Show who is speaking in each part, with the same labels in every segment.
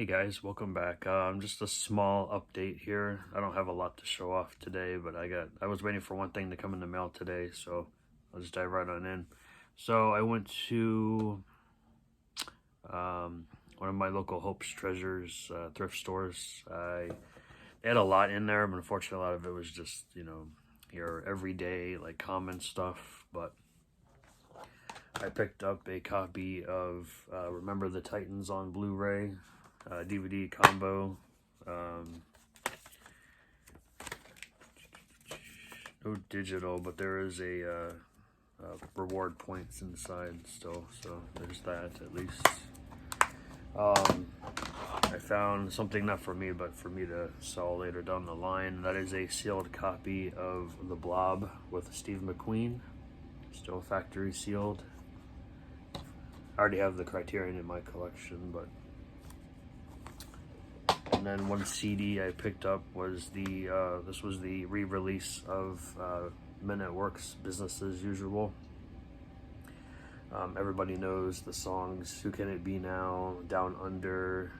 Speaker 1: Hey guys, welcome back. Just a small update here. I don't have a lot to show off today, but I was waiting for one thing to come in the mail today, so I'll just dive right on in. So I went to one of my local Hope's Treasures thrift stores. They had a lot in there, but unfortunately a lot of it was just, your everyday, like common stuff. But I picked up a copy of Remember the Titans on Blu-ray. DVD combo. No digital, but there is a reward points inside still, so there's that at least. I found something not for me, but for me to sell later down the line. That is a sealed copy of The Blob with Steve McQueen, still factory sealed. I already have the Criterion in my collection, but. And then one CD I picked up was this was the re-release of Men at Work's Business as Usual. Everybody knows the songs Who Can It Be Now, Down Under,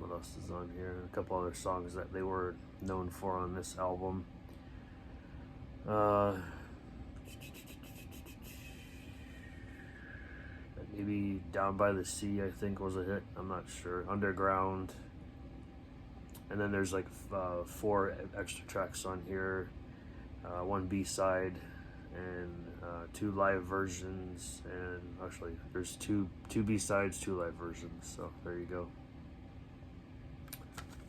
Speaker 1: what else is on here? A couple other songs that they were known for on this album. Maybe Down by the Sea, I think, was a hit. I'm not sure. Underground. And then there's like 4 extra tracks on here, 1 B-side, and 2 live versions, and actually there's two B-sides, 2 live versions, so there you go.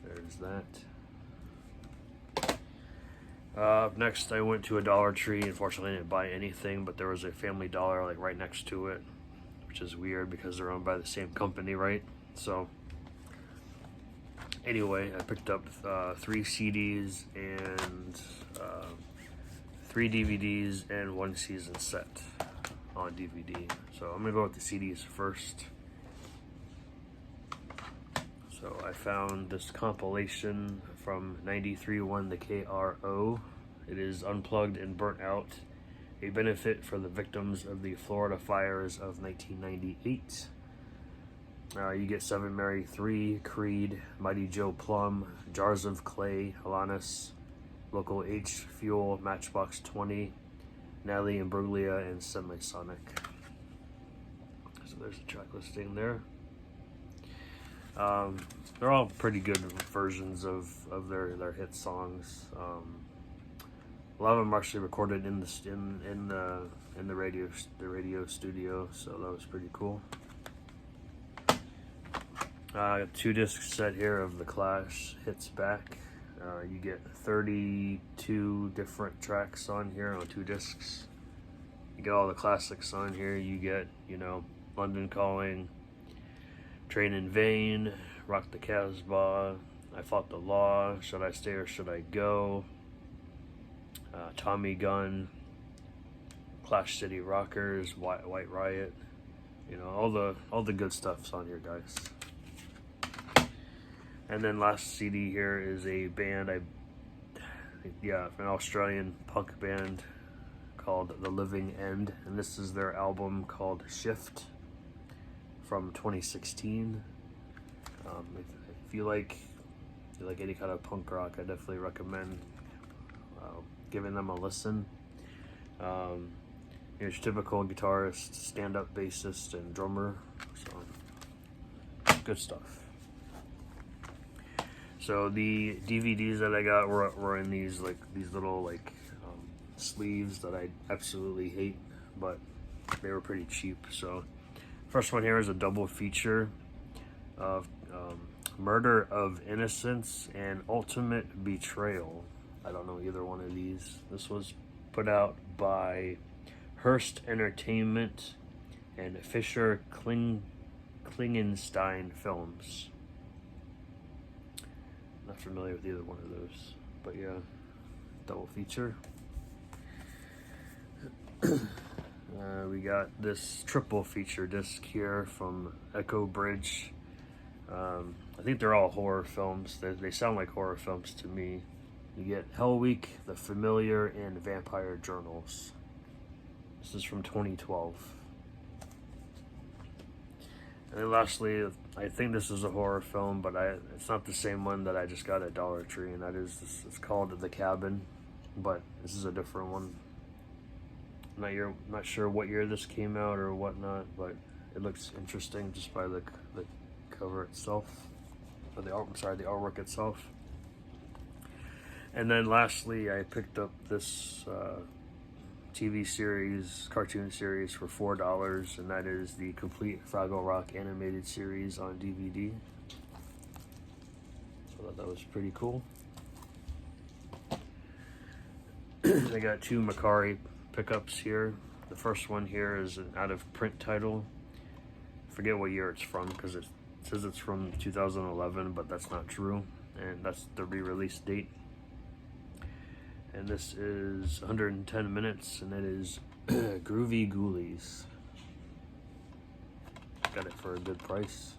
Speaker 1: There's that. Next I went to a Dollar Tree. Unfortunately I didn't buy anything, but there was a Family Dollar like right next to it, which is weird because they're owned by the same company, right? So anyway, I picked up 3 CDs and 3 DVDs and 1 season set on DVD. So I'm gonna go with the CDs first. So I found this compilation from 93.1 The KRO. It is Unplugged and Burnt Out, a benefit for the victims of the Florida fires of 1998. You get 7 Mary 3, Creed, Mighty Joe Plum, Jars of Clay, Alanis, Local H, Fuel, Matchbox 20, Natalie Imbruglia, and Semisonic. So there's the track listing there. They're all pretty good versions of their hit songs. A lot of them are actually recorded in the radio studio, so that was pretty cool. I got 2 disc set here of The Clash Hits Back. You get 32 different tracks on here on 2 discs. You get all the classics on here. You get, London Calling, Train in Vain, Rock the Casbah, I Fought the Law, Should I Stay or Should I Go, Tommy Gun, Clash City Rockers, White Riot. All the good stuff's on here, guys. And then last CD here is a band, an Australian punk band called The Living End, and this is their album called Shift from 2016. If you like any kind of punk rock, I definitely recommend giving them a listen. Here's your typical guitarist, stand-up bassist, and drummer, so good stuff. So the DVDs that I got were in these little sleeves that I absolutely hate, but they were pretty cheap. So first one here is a double feature of Murder of Innocence and Ultimate Betrayal. I don't know either one of these. This was put out by Hearst Entertainment and Fisher Klingenstein Films. Not familiar with either one of those, but yeah, double feature. We got this triple feature disc here from Echo Bridge. I think they're all horror films. They sound like horror films to me. You get Hell Week, The Familiar, and Vampire Journals. This is from 2012. And then lastly, I think this is a horror film, but it's not the same one that I just got at Dollar Tree, and that is this. It's called The Cabin, but this is a different one. Not sure what year this came out or whatnot, but it looks interesting just by the cover itself, or the art. I'm sorry, the artwork itself. And then lastly, I picked up this TV series, cartoon series for $4, and that is the complete Fraggle Rock animated series on DVD. So I thought that was pretty cool. I got 2 Macari pickups here. The first one here is an out of print title. I forget what year it's from because it says it's from 2011, but that's not true, and that's the re-release date. And this is 110 minutes, and it is Groovy Ghoulies. Got it for a good price.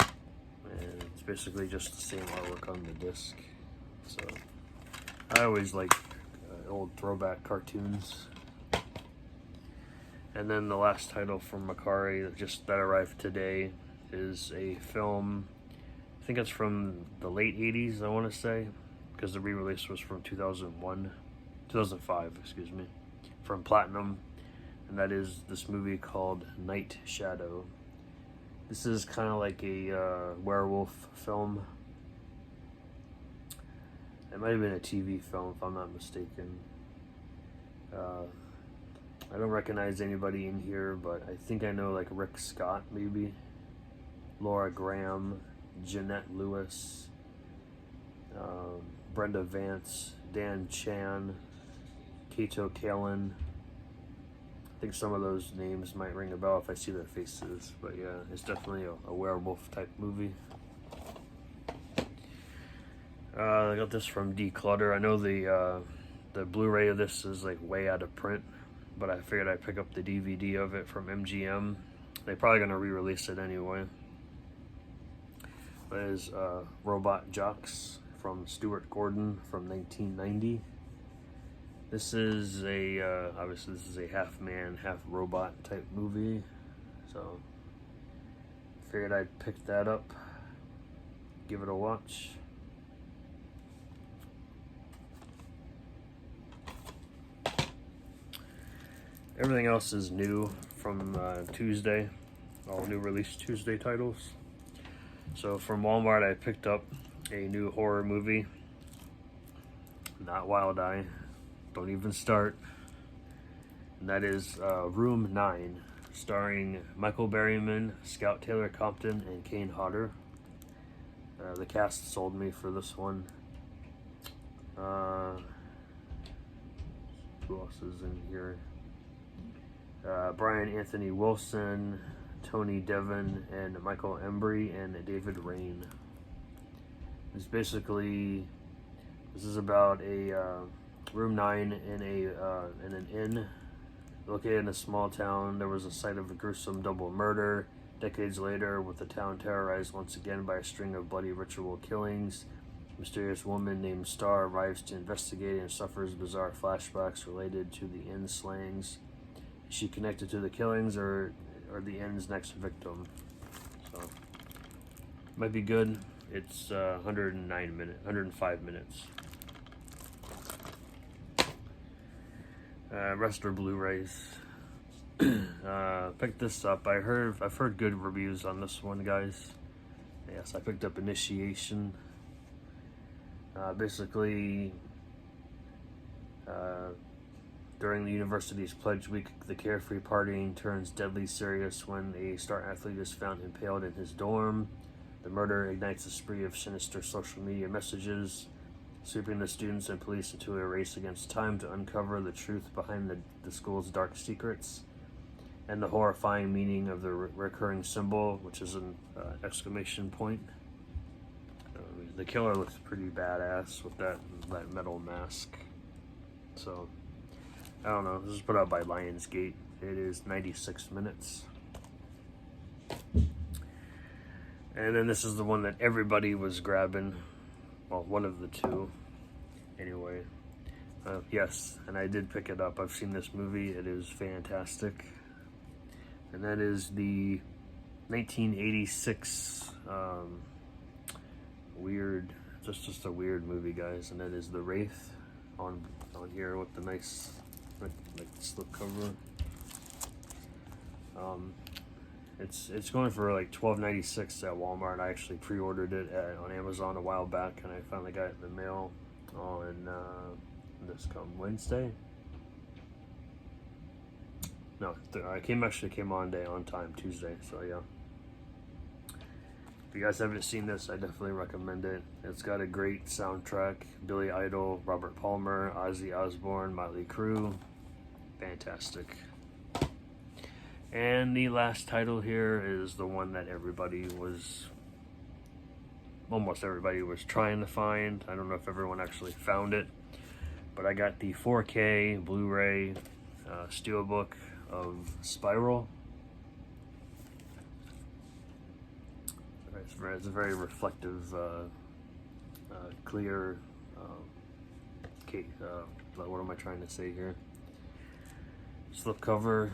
Speaker 1: And it's basically just the same artwork on the disc. So I always like old throwback cartoons. And then the last title from Macari that arrived today is a film. I think it's from the late 80s, I want to say, because the re-release was from 2005, excuse me, from Platinum, and that is this movie called Night Shadow. This is kind of like a werewolf film. It might have been a TV film, if I'm not mistaken. I don't recognize anybody in here, but I think I know like Rick Scott, maybe, Laura Graham, Jeanette Lewis, Brenda Vance, Dan Chan, Kato Kalin. I think some of those names might ring a bell if I see their faces, but yeah, it's definitely a werewolf type movie. I got this from Declutter. I know the Blu-ray of this is like way out of print, but I figured I'd pick up the DVD of it from MGM. They're probably gonna re-release it anyway. It is Robot Jocks from Stuart Gordon from 1990. This is obviously this is a half man, half robot type movie, so figured I'd pick that up, give it a watch. Everything else is new from Tuesday, all new release Tuesday titles. So from Walmart, I picked up a new horror movie, not Wild Eye, don't even start, and that is Room 9, starring Michael Berryman, Scout Taylor Compton, and Kane Hodder. The cast sold me for this one. Who else is in here? Brian Anthony Wilson, Tony Devon, and Michael Embry, and David Rain. This is about a Room 9 in an inn located in a small town. There was a site of a gruesome double murder. Decades later, with the town terrorized once again by a string of bloody ritual killings, a mysterious woman named Star arrives to investigate and suffers bizarre flashbacks related to the inn slayings. Is she connected to the killings or the inn's next victim? So, might be good. It's 105 minutes. Rest are Blu-rays. Picked this up. I've heard good reviews on this one, guys. Yes, I picked up Initiation. Basically, during the university's pledge week, the carefree partying turns deadly serious when a star athlete is found impaled in his dorm. The murder ignites a spree of sinister social media messages, sweeping the students and police into a race against time to uncover the truth behind the school's dark secrets and the horrifying meaning of the recurring symbol, which is an exclamation point. The killer looks pretty badass with that metal mask. So, I don't know. This is put out by Lionsgate. It is 96 minutes. And then this is the one that everybody was grabbing. Well, one of the two. Anyway. Yes, and I did pick it up. I've seen this movie. It is fantastic. And that is the 1986 weird, just a weird movie, guys, and it is The Wraith on here with the nice slipcover. It's going for like $12.96 at Walmart. I actually pre-ordered it on Amazon a while back, and I finally got it in the mail on this come Wednesday. No, I actually came on time, Tuesday. So yeah. If you guys haven't seen this, I definitely recommend it. It's got a great soundtrack: Billy Idol, Robert Palmer, Ozzy Osbourne, Motley Crue. Fantastic. And the last title here is the one that almost everybody was trying to find. I don't know if everyone actually found it, but I got the 4K Blu-ray Steelbook of Spiral. It's a very reflective, clear, what am I trying to say here? Slipcover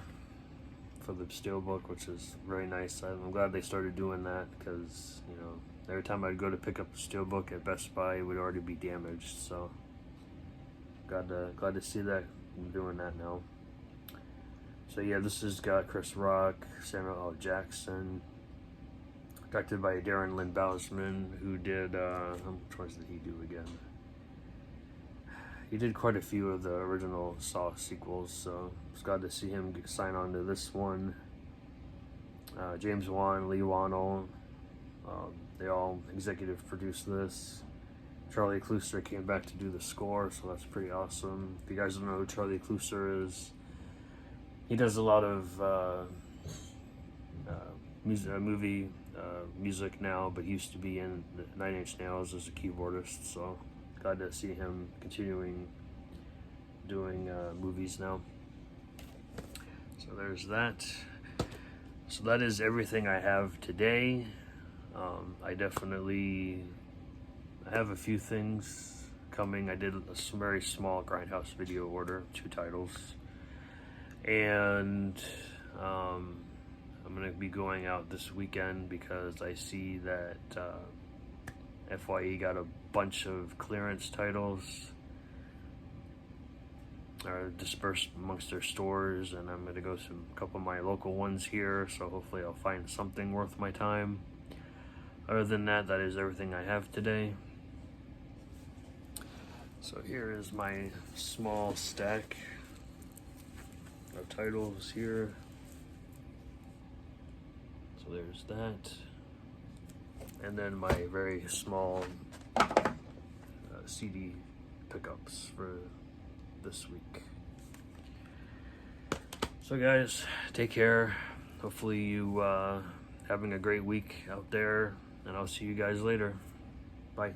Speaker 1: for the Steelbook, which is very nice. I'm glad they started doing that, because you know, every time I'd go to pick up a Steelbook at Best Buy, it would already be damaged. So glad to see that I'm doing that now. So yeah, this has got Chris Rock, Samuel L. Jackson, directed by Darren Lynn Bousman, who did which ones did he do again? He did quite a few of the original Saw sequels, so it's glad to see him sign on to this one. James Wan, Lee Wannell, they all executive produced this. Charlie Clouser came back to do the score, so that's pretty awesome. If you guys don't know who Charlie Clouser is, he does a lot of movie music now, but he used to be in Nine Inch Nails as a keyboardist, so glad to see him continuing doing movies now. So there's that. So that is everything I have today. I have a few things coming. I did a very small Grindhouse video order, 2 titles, and I'm going to be going out this weekend because I see that FYE got a bunch of clearance titles are dispersed amongst their stores, and I'm going to go to a couple of my local ones here, so hopefully I'll find something worth my time. Other than that, that is everything I have today. So here is my small stack of titles here. So there's that. And then my very small CD pickups for this week. So guys, take care. Hopefully you having a great week out there, and I'll see you guys later. Bye.